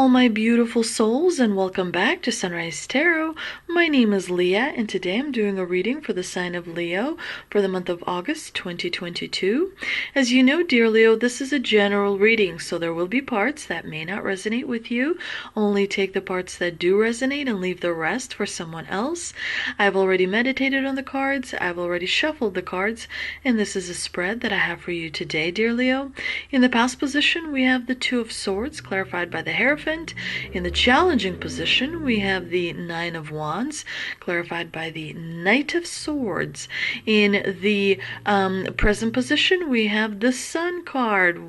all my beautiful souls, and welcome back to Sunrise Tarot. My name is Leah, and today I'm doing a reading for the sign of Leo for the month of August 2022. As you know, dear Leo, this is a general reading, so there will be parts that may not resonate with you. Only take the parts that do resonate and leave the rest for someone else. I've already meditated on the cards, I've already shuffled the cards, and this is a spread that I have for you today, dear Leo. In the past position, we have the Two of Swords, clarified by the Hierophant. In the challenging position, we have the Nine of Wands, clarified by the Knight of Swords. In the present position, we have the Sun card.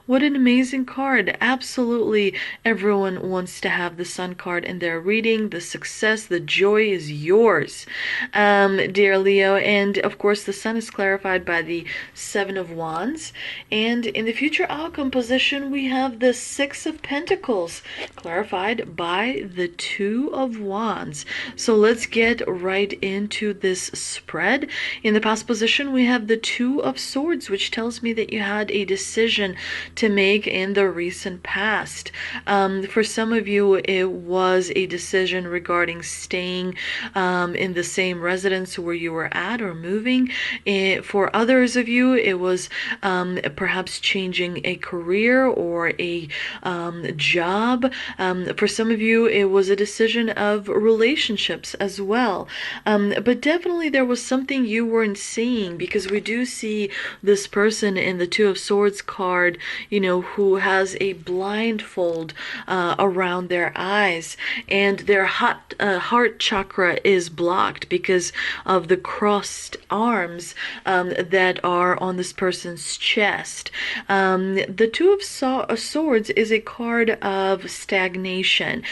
What an amazing card. Absolutely everyone wants to have the Sun card in their reading. The success, the joy is yours, dear Leo. And of course, the Sun is clarified by the Seven of Wands. And in the future outcome position, we have the Six of Pentacles, clarified by the Two of Wands. So let's get right into this spread. In the past position, we have the Two of Swords, which tells me that you had a decision to make in the recent past. For some of you, it was a decision regarding staying in the same residence where you were at or moving. For others of you, it was perhaps changing a career or a job. For some of you, it was a decision of relationships as well. But definitely there was something you weren't seeing, because we do see this person in the Two of Swords card, you know, who has a blindfold around their eyes, and their heart chakra is blocked because of the crossed arms that are on this person's chest. The Two of Swords is a card of stagnation,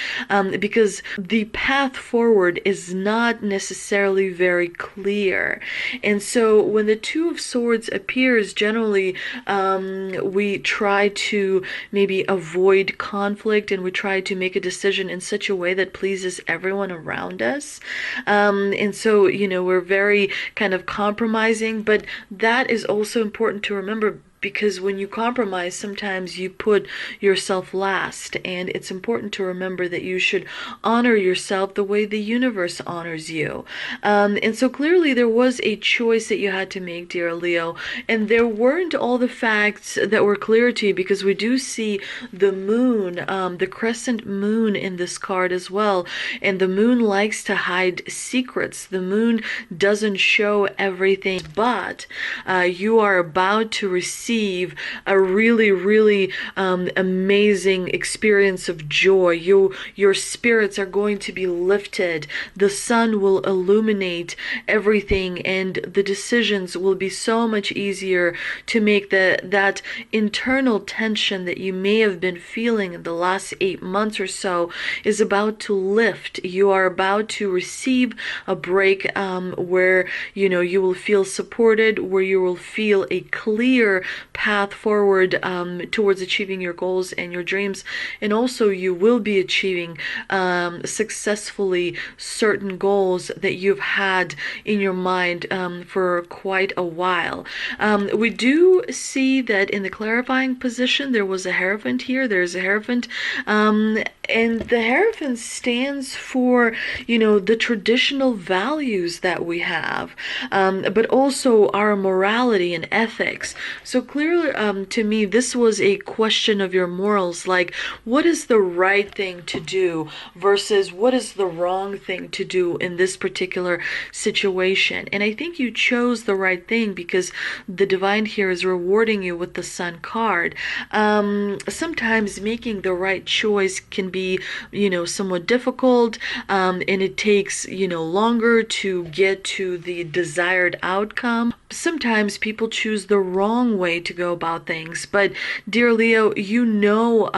because the path forward is not necessarily very clear. And so when the Two of Swords appears, generally we try to maybe avoid conflict, and we try to make a decision in such a way that pleases everyone around us. And so, you know, we're very kind of compromising, but that is also important to remember, because when you compromise, sometimes you put yourself last, and it's important to remember that you should honor yourself the way the universe honors you. And so clearly there was a choice that you had to make, dear Leo, and there weren't all the facts that were clear to you, because we do see the moon, the crescent moon in this card as well, and the moon likes to hide secrets. The moon doesn't show everything, but you are about to receive a really amazing experience of joy. Your spirits are going to be lifted. The sun will illuminate everything, and the decisions will be so much easier to make. That internal tension that you may have been feeling in the last 8 months or so is about to lift. You are about to receive a break, where, you know, you will feel supported, where you will feel a clear path forward towards achieving your goals and your dreams. And also you will be achieving successfully certain goals that you've had in your mind for quite a while. We do see that in the clarifying position there was a Hierophant here. There's a Hierophant, and the Hierophant stands for, you know, the traditional values that we have, but also our morality and ethics. So clearly, to me, this was a question of your morals, like what is the right thing to do versus what is the wrong thing to do in this particular situation. And I think you chose the right thing, because the divine here is rewarding you with the Sun card. Sometimes making the right choice can be, you know, somewhat difficult, and it takes, you know, longer to get to the desired outcome. Sometimes people choose the wrong way to go about things, but dear Leo, you know,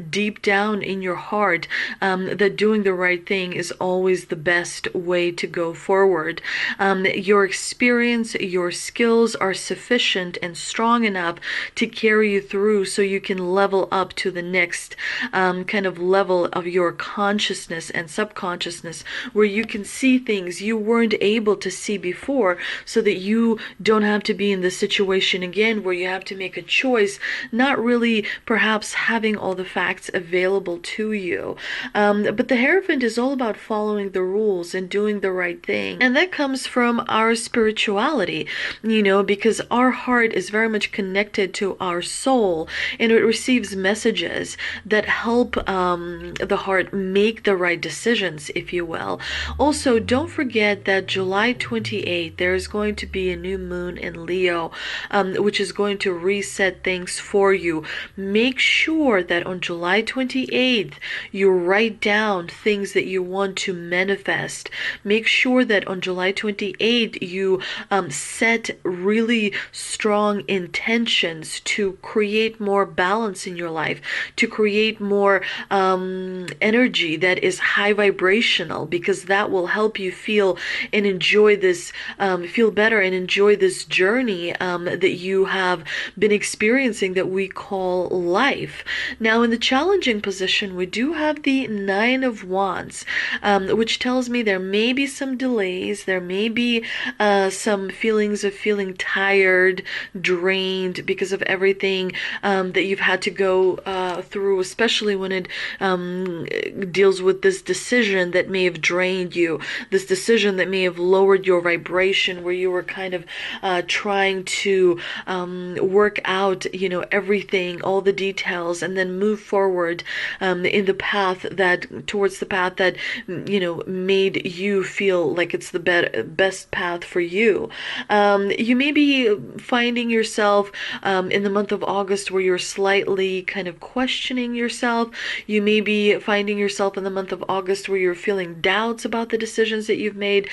deep down in your heart, that doing the right thing is always the best way to go forward. Your experience, your skills are sufficient and strong enough to carry you through, so you can level up to the next kind of level of your consciousness and subconsciousness, where you can see things you weren't able to see before, so that you don't have to be in this situation again where you have to make a choice, not really perhaps having all the facts available to you. But the Hierophant is all about following the rules and doing the right thing. And that comes from our spirituality, because our heart is very much connected to our soul, and it receives messages that help the heart make the right decisions, if you will. Also, don't forget that July 28th, there is going to be a new moon in Leo, which is going to reset things for you. Make sure that on July 28th, you write down things that you want to manifest. Make sure that on July 28th, you set really strong intentions to create more balance in your life, to create more energy that is high vibrational, because that will help you feel and enjoy this, feel better and enjoy this journey that you have been experiencing that we call life. Now, in the challenging position, we do have the Nine of Wands, which tells me there may be some delays, there may be some feelings of feeling tired, drained because of everything that you've had to go through, especially when it deals with this decision that may have drained you, this decision that may have lowered your vibration, where you were kind of trying to work out, everything, all the details, and then move forward in the path towards the path that, made you feel like it's the best path for you. You may be finding yourself in the month of August where you're slightly kind of questioning yourself. You may be finding yourself in the month of August where you're feeling doubts about the decisions that you've made.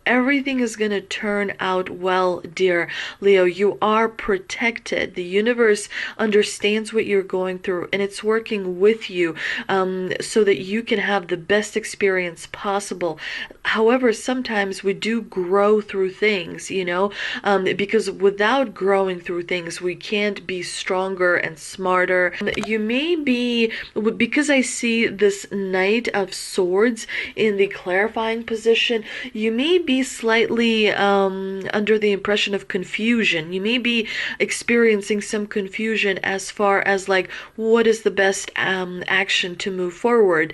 Everything is going to turn out well, dear Leo. You are protected. The universe understands what you're going through, and it's working with you so that you can have the best experience possible. However, sometimes we do grow through things, because without growing through things, we can't be stronger and smarter. You may be, because I see this Knight of Swords in the clarifying position, you may be slightly under the impression of confusion. You may be experiencing some confusion as far as what is the best action to move forward.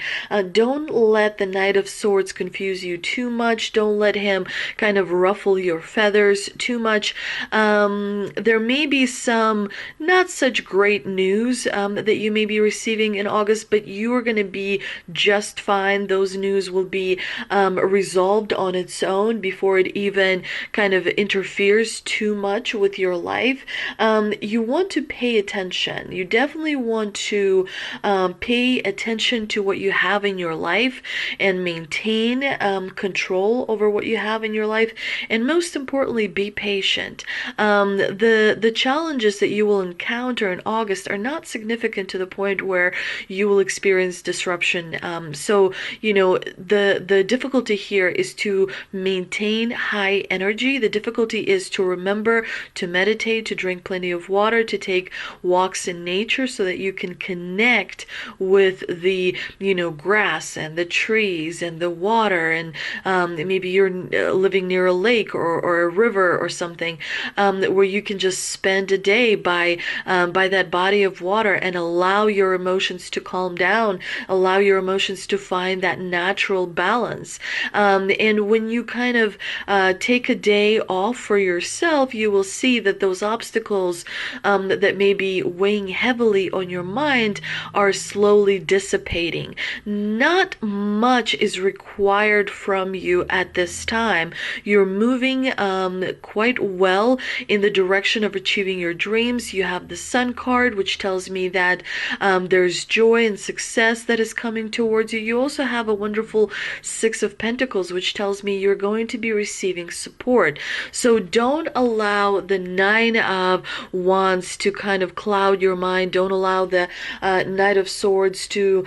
Don't let the Knight of Swords confuse you too much. Don't let him kind of ruffle your feathers too much. There may be some not such great news that you may be receiving in August, but you are going to be just fine. Those news will be resolved on its own before it even kind of interferes too much with your life. You want to pay attention. You definitely want to pay attention to what you have in your life and maintain control over what you have in your life. And most importantly, be patient. The challenges that you will encounter in August are not significant to the point where you will experience disruption. So, the difficulty here is to maintain high energy. The difficulty is to remember to meditate, to drink plenty of water, to take walks in nature so that you can connect with the, grass and the trees and the water, and maybe you're living near a lake or a river or something, where you can just spend a day by that body of water and allow your emotions to calm down, allow your emotions to find that natural balance. And when you kind of take a day off for yourself, you will see that those obstacles that may be weighing heavily on your mind are slowly dissipating. Not much is required from you at this time. You're moving quite well in the direction of achieving your dreams. You have the Sun card, which tells me that there's joy and success that is coming towards you. You also have a wonderful Six of Pentacles, which tells me you're going to be receiving support. So don't allow the Nine of Wands to kind of cloud your mind. Don't allow the Knight of Swords to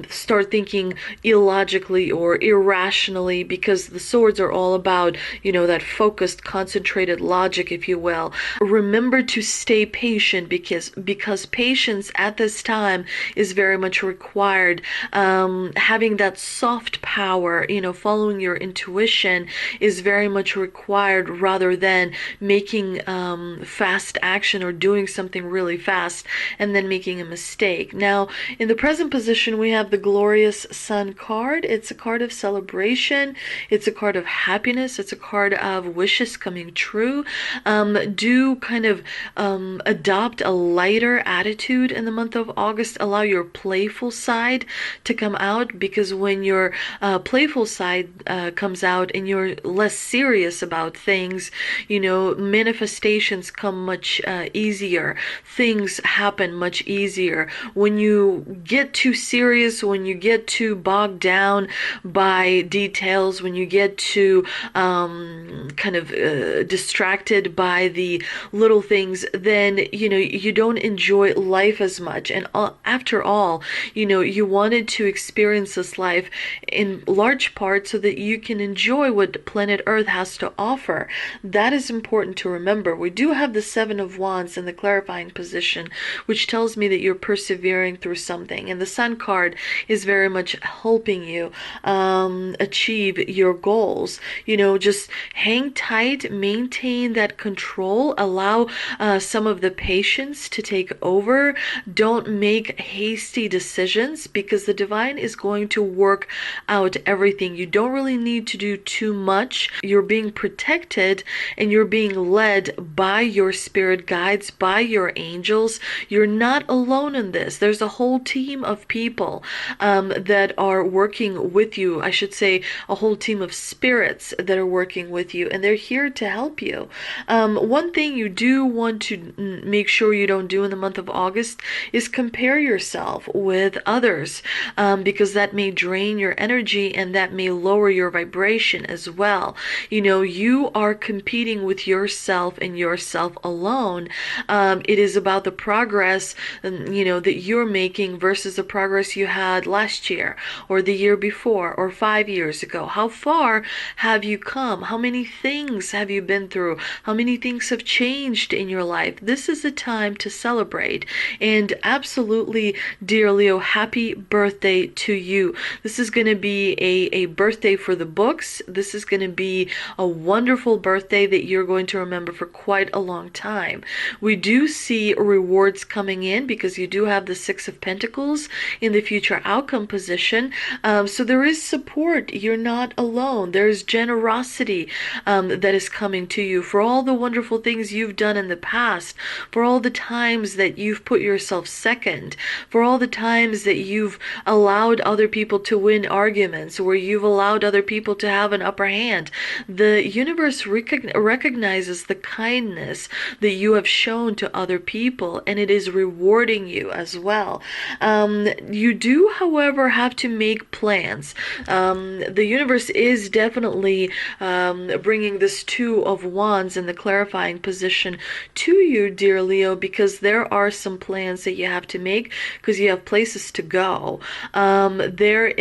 start thinking illogically or irrationally, because the swords are all about, that focused, concentrated logic, if you will. Remember to stay patient, because patience at this time is very much required. Having that soft power, following your intuition is very much required forward rather than making fast action or doing something really fast and then making a mistake. Now, in the present position, we have the glorious Sun card. It's a card of celebration. It's a card of happiness. It's a card of wishes coming true. Do kind of adopt a lighter attitude in the month of August. Allow your playful side to come out, because when your playful side comes out and you're less serious about things, you know, manifestations come much easier. Things happen much easier. When you get too serious, when you get too bogged down by details, when you get too kind of distracted by the little things, then, you know, you don't enjoy life as much. And after all, you know, you wanted to experience this life in large part so that you can enjoy what planet Earth has to offer. That is important to remember. We do have the Seven of Wands in the clarifying position, which tells me that you're persevering through something. And the Sun card is very much helping you achieve your goals. You know, just hang tight, maintain that control, allow some of the patience to take over. Don't make hasty decisions, because the divine is going to work out everything. You don't really need to do too much. You're being protected and you're being led by your spirit guides, by your angels. You're not alone in this. There's a whole team of people that are working with you. I should say a whole team of spirits that are working with you, and they're here to help you. One thing you do want to make sure you don't do in the month of August is compare yourself with others, because that may drain your energy and that may lower your vibration as well. You know, you are competing with yourself and yourself alone. It is about the progress, you know, that you're making versus the progress you had last year or the year before or 5 years ago. How far have you come? How many things have you been through? How many things have changed in your life? This is a time to celebrate. And absolutely, dear Leo, happy birthday to you. This is going to be a birthday for the books. This is going to be a wonderful birthday that you're going to remember for quite a long time. We do see rewards coming in because you do have the Six of Pentacles in the future outcome position. So there is support. You're not alone. There's generosity that is coming to you for all the wonderful things you've done in the past, for all the times that you've put yourself second, for all the times that you've allowed other people to win arguments, where you've allowed other people to have an upper hand. The universe recognizes the kindness that you have shown to other people, and it is rewarding you as well. You do, however, have to make plans. The universe is definitely bringing this Two of Wands in the clarifying position to you, dear Leo, because there are some plans that you have to make, because you have places to go. There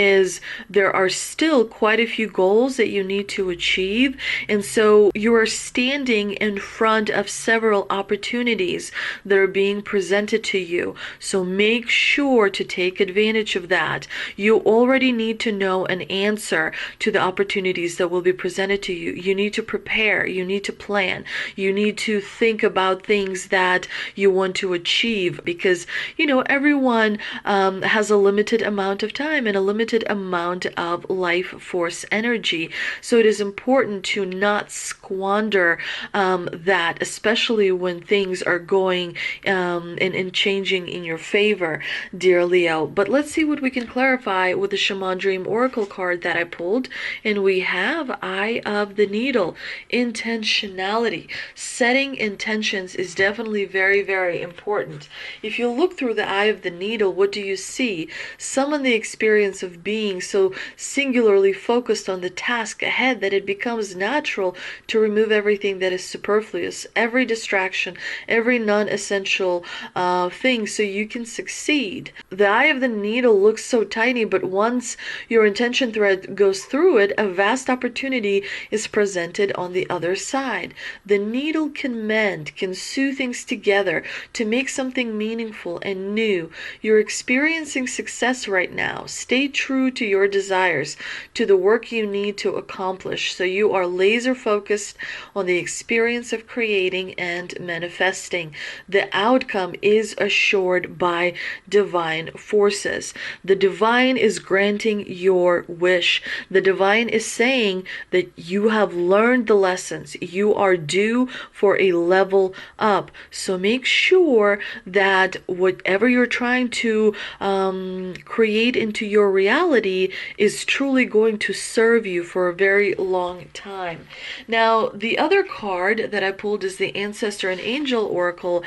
are still quite a few goals that you need to achieve, and so you are standing in front of several opportunities that are being presented to you. So make sure to take advantage of that. You already need to know an answer to the opportunities that will be presented to you. You need to prepare. You need to plan. You need to think about things that you want to achieve, because, you know, everyone has a limited amount of time and a limited amount of life force energy. So it is important to not squander that, especially when things are going and changing in your favor, dear Leo. But let's see what we can clarify with the Shaman Dream Oracle card that I pulled. And we have Eye of the Needle. Intentionality. Setting intentions is definitely very, very important. If you look through the Eye of the Needle, what do you see? Summon the experience of being so singularly focused on the task ahead that it becomes natural to remove everything that is superfluous, every distraction, every non-essential thing, so you can succeed. The Eye of the Needle looks so tiny, but once your intention thread goes through it, a vast opportunity is presented on the other side. The needle can mend, can sew things together to make something meaningful and new. You're experiencing success right now. Stay true to your desires, to the work you need to accomplish, so you are laser focused focused on the experience of creating and manifesting. The outcome is assured by divine forces. The divine is granting your wish. The divine is saying that you have learned the lessons. You are due for a level up. So make sure that whatever you're trying to create into your reality is truly going to serve you for a very long time. Now, the other card that I pulled is the Ancestor and Angel Oracle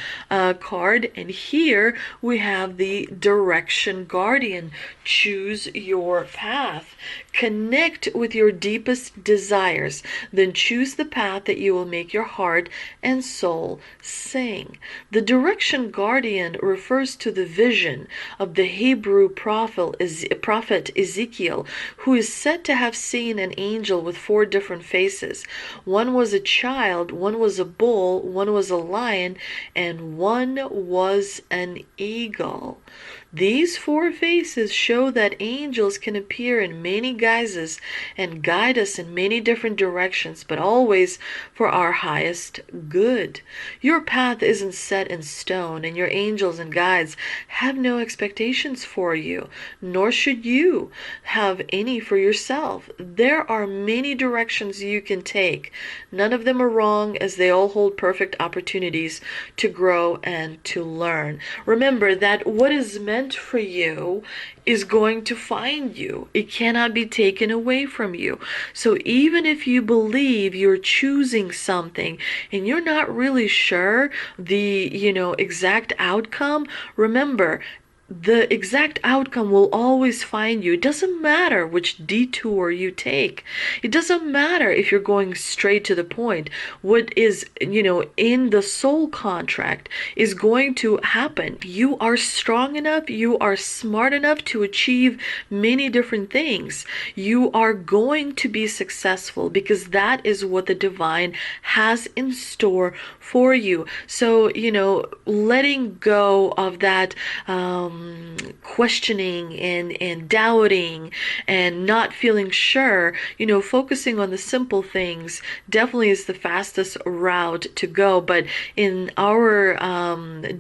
card, and here we have the Direction Guardian. Choose your path. Connect with your deepest desires, then choose the path that you will make your heart and soul sing. The Direction Guardian refers to the vision of the Hebrew prophet Ezekiel, who is said to have seen an angel with 4 different faces. One was a child, one was a bull, one was a lion, and one was an eagle. These 4 faces show that angels can appear in many guises and guide us in many different directions, but always for our highest good. Your path isn't set in stone, and your angels and guides have no expectations for you, nor should you have any for yourself. There are many directions you can take. None of them are wrong, as they all hold perfect opportunities to grow and to learn. Remember that what is meant for you is going to find you. It cannot be taken away from you. So even if you believe you're choosing something and you're not really sure the, exact outcome, remember, the exact outcome will always find you. It doesn't matter which detour you take. It doesn't matter if you're going straight to the point. What is, in the soul contract is going to happen. You are strong enough, you are smart enough to achieve many different things. You are going to be successful because that is what the divine has in store for you. So, letting go of that questioning and doubting and not feeling sure, focusing on the simple things definitely is the fastest route to go. But in our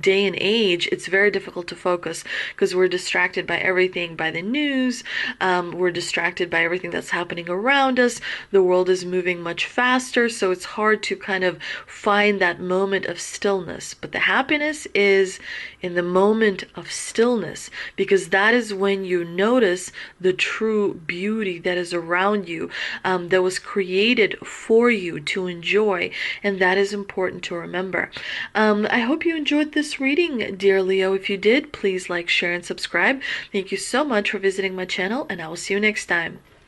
day and age, it's very difficult to focus because we're distracted by everything, by the news. We're distracted by everything that's happening around us. The world is moving much faster, so it's hard to kind of find that moment of stillness. But the happiness is in the moment of stillness, because that is when you notice the true beauty that is around you, that was created for you to enjoy, and that is important to remember. I hope you enjoyed this reading, dear Leo. If you did, please like, share, and subscribe. Thank you so much for visiting my channel, and I will see you next time.